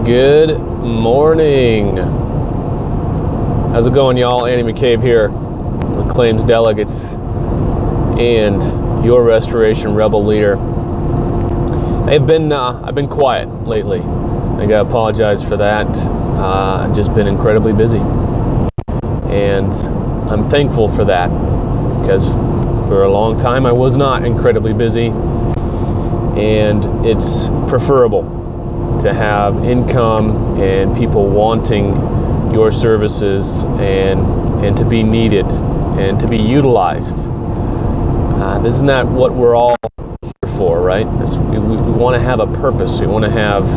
Good morning. How's it going, y'all? Andy McCabe here, the Claims Delegates and your Restoration Rebel leader. I've been quiet lately. I gotta apologize for that. I've just been incredibly busy, and I'm thankful for that, because for a long time I was not incredibly busy, and it's preferable to have income and people wanting your services and to be needed and to be utilized. Isn't that what we're all here for, right? We want to have a purpose. We want to have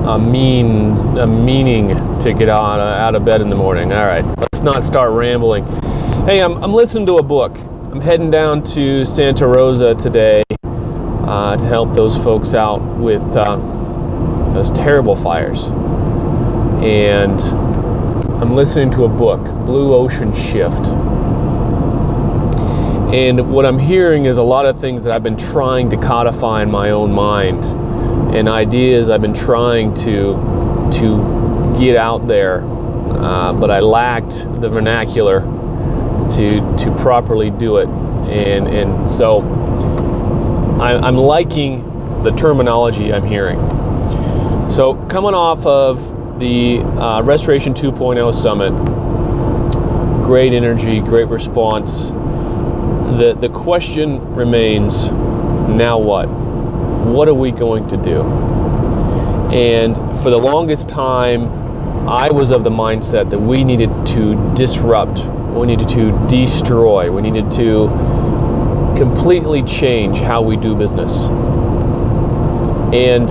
a meaning to get out of bed in the morning. All right, let's not start rambling. Hey, I'm listening to a book. I'm heading down to Santa Rosa today to help those folks out with those terrible fires. And I'm listening to a book, Blueshift. And what I'm hearing is a lot of things that I've been trying to codify in my own mind, and ideas I've been trying to get out there, but I lacked the vernacular to properly do it. And so I'm liking the terminology I'm hearing. So coming off of the Restoration 2.0 Summit, great energy, great response. The question remains, now what? What are we going to do? And for the longest time, I was of the mindset that we needed to disrupt, we needed to destroy, we needed to completely change how we do business. And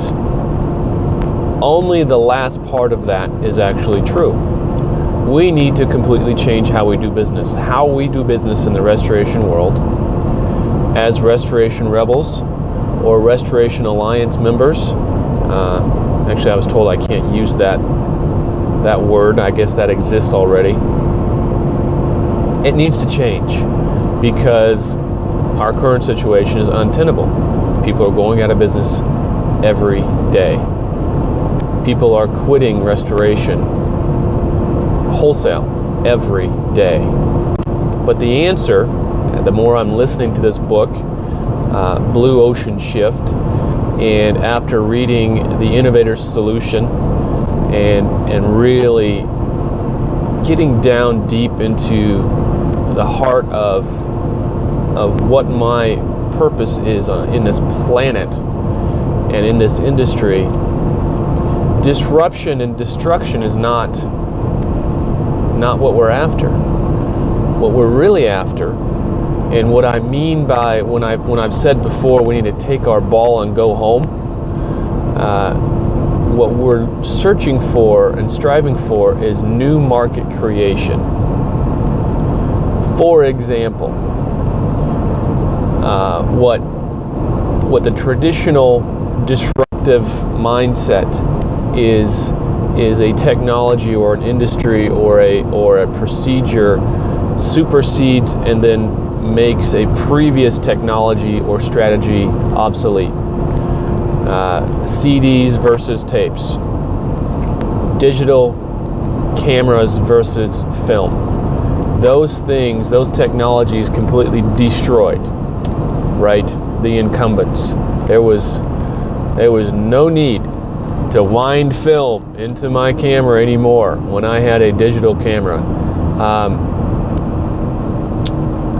only the last part of that is actually true. We need to completely change how we do business. How we do business in the restoration world as Restoration Rebels or Restoration Alliance members. Actually, I was told I can't use that word. I guess that exists already. It needs to change because our current situation is untenable. People are going out of business every day. People are quitting restoration wholesale every day. But the answer, the more I'm listening to this book, Blueshift, and after reading The Innovator's Solution and really getting down deep into the heart of what my purpose is in this planet and in this industry, disruption and destruction is not what we're after. What we're really after, and what I mean by when I've said before we need to take our ball and go home, what we're searching for and striving for is new market creation. For example, what the traditional disruptive mindset is a technology or an industry or a procedure supersedes and then makes a previous technology or strategy obsolete. CDs versus tapes, digital cameras versus film. Those things, those technologies completely destroyed, right, the incumbents. There was no need to wind film into my camera anymore when I had a digital camera.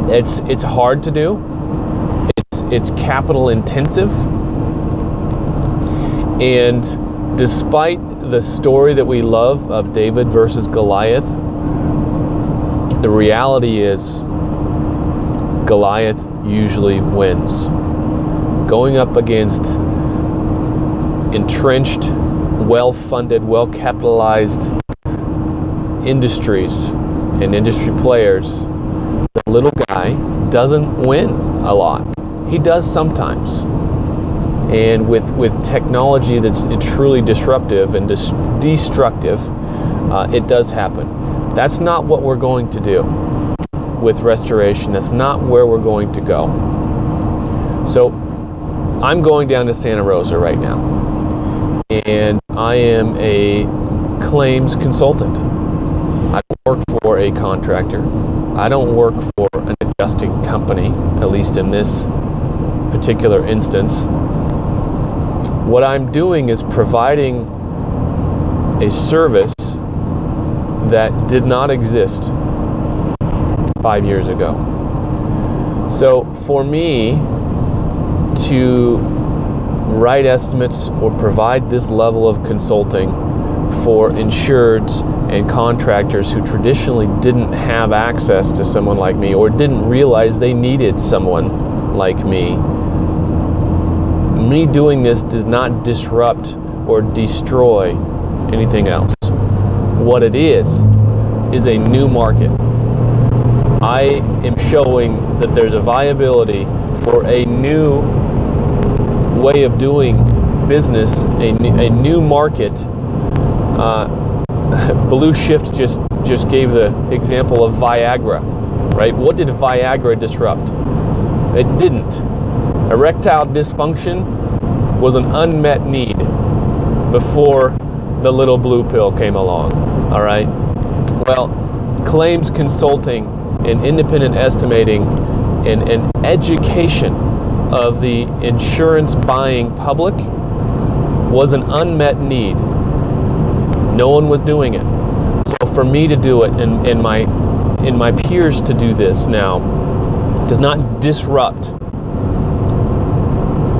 It's hard to do. It's capital intensive. And despite the story that we love of David versus Goliath, the reality is Goliath usually wins. Going up against entrenched, well-funded, well-capitalized industries and industry players, the little guy doesn't win a lot. He does sometimes. And with technology that's truly disruptive and destructive, it does happen. That's not what we're going to do with restoration. That's not where we're going to go. So I'm going down to Santa Rosa right now, and I am a claims consultant. I don't work for a contractor. I don't work for an adjusting company, at least in this particular instance. What I'm doing is providing a service that did not exist 5 years ago. So for me to write estimates or provide this level of consulting for insureds and contractors who traditionally didn't have access to someone like me or didn't realize they needed someone like me doing this does not disrupt or destroy anything else. What it is a new market. I am showing that there's a viability for a new way of doing business, a new market. Blueshift just gave the example of Viagra, right? What did Viagra disrupt? It didn't. Erectile dysfunction was an unmet need before the little blue pill came along, all right? Well, claims consulting and independent estimating and education of the insurance buying public was an unmet need. No one was doing it. So for me to do it and my peers to do this now does not disrupt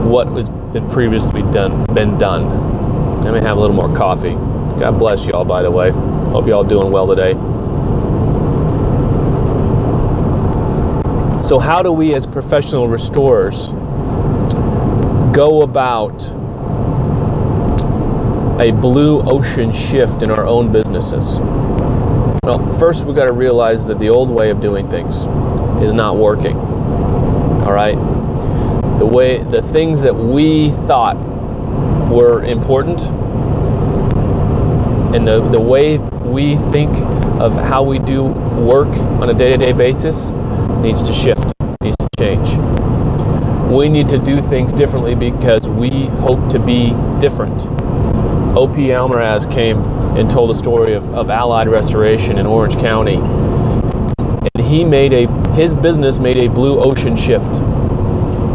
what was been previously been done. Let me have a little more coffee. God bless y'all, by the way. Hope y'all doing well today. So how do we as professional restorers go about a blue ocean shift in our own businesses? Well, first we got to realize that the old way of doing things is not working. All right? The things that we thought were important and the way we think of how we do work on a day-to-day basis needs to shift, needs to change. We need to do things differently because we hope to be different. O.P. Almaraz came and told a story of Allied Restoration in Orange County, and his business made a blue ocean shift.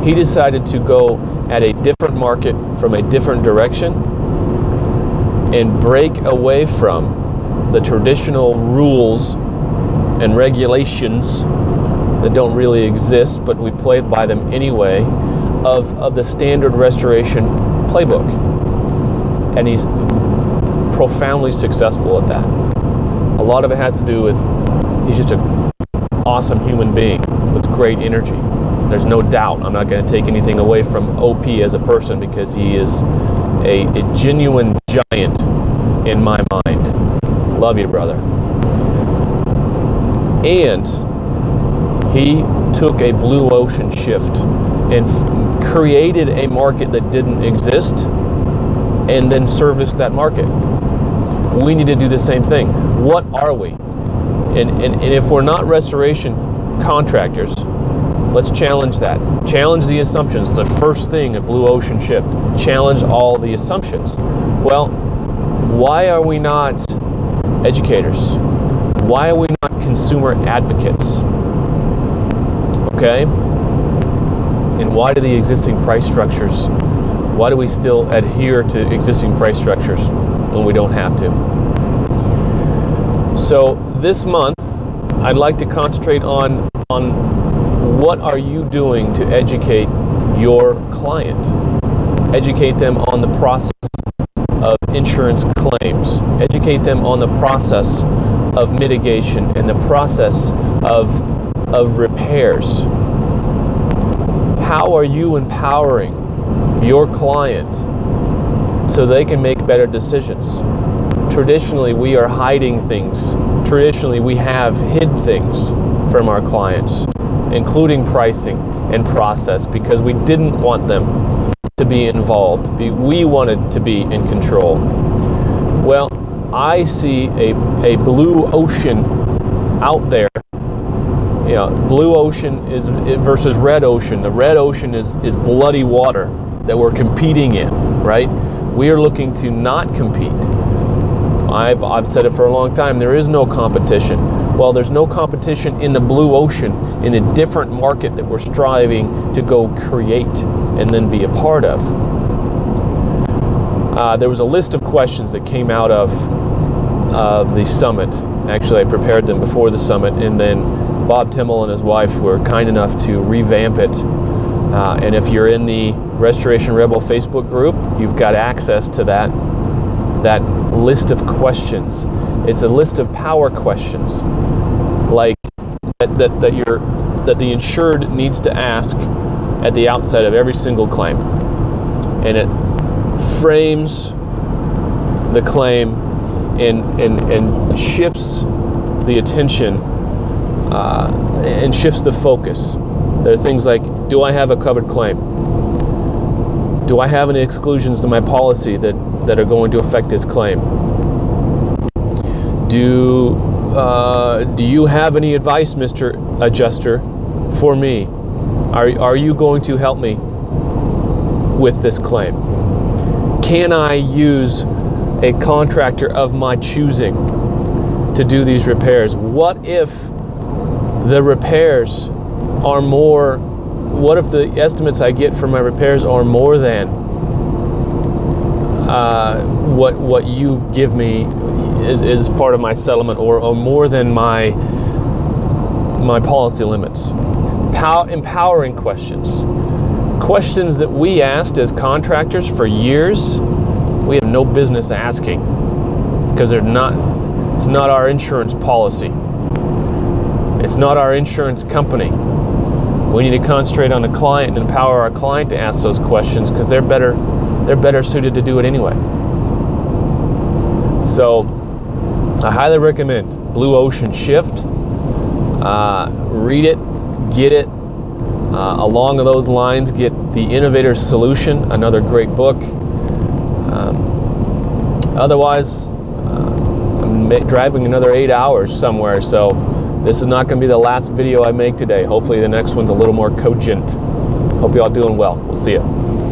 He decided to go at a different market from a different direction and break away from the traditional rules and regulations that don't really exist, but we play by them anyway, of the standard restoration playbook. And he's profoundly successful at that. A lot of it has to do with he's just an awesome human being with great energy. There's no doubt. I'm not going to take anything away from OP as a person because he is a genuine giant in my mind. Love you, brother. And he took a blue ocean shift and created a market that didn't exist and then serviced that market. We need to do the same thing. What are we? And if we're not restoration contractors, let's challenge that. Challenge the assumptions. It's the first thing, a blue ocean shift. Challenge all the assumptions. Well, why are we not educators? Why are we not consumer advocates? Okay? And why do the existing price structures, why do we still adhere to existing price structures when we don't have to? So this month, I'd like to concentrate on what are you doing to educate your client? Educate them on the process of insurance claims. Educate them on the process of mitigation and the process of repairs. How are you empowering your client so they can make better decisions? Traditionally, we are hiding things. Traditionally, we have hid things from our clients, including pricing and process, because we didn't want them to be involved. We wanted to be in control. Well, I see a blue ocean out there. You know, blue ocean is versus red ocean. The red ocean is bloody water. that we're competing in, right? We are looking to not compete. I've said it for a long time, there is no competition. Well, there's no competition in the blue ocean, in a different market that we're striving to go create and then be a part of. There was a list of questions that came out of the summit. Actually, I prepared them before the summit, and then Bob Timmel and his wife were kind enough to revamp it. And if you're in the Restoration Rebel Facebook group, you've got access to that list of questions. It's a list of power questions, like that the insured needs to ask at the outset of every single claim, and it frames the claim and shifts the attention and shifts the focus. There are things like, do I have a covered claim? Do I have any exclusions to my policy that are going to affect this claim? Do you have any advice, Mr. Adjuster, for me? Are you going to help me with this claim? Can I use a contractor of my choosing to do these repairs? What if the repairs are more, what if the estimates I get for my repairs are more than what you give me is part of my settlement, or more than my policy limits? Empowering questions. Questions that we asked as contractors for years, we have no business asking, because it's not our insurance policy. It's not our insurance company. We need to concentrate on the client and empower our client to ask those questions, because they're better suited to do it anyway. So I highly recommend Blue Ocean Shift. Read it, get it. Along those lines, get The Innovator's Solution, another great book. Otherwise, I'm driving another 8 hours somewhere, so this is not going to be the last video I make today. Hopefully the next one's a little more cogent. Hope you all doing well. We'll see you.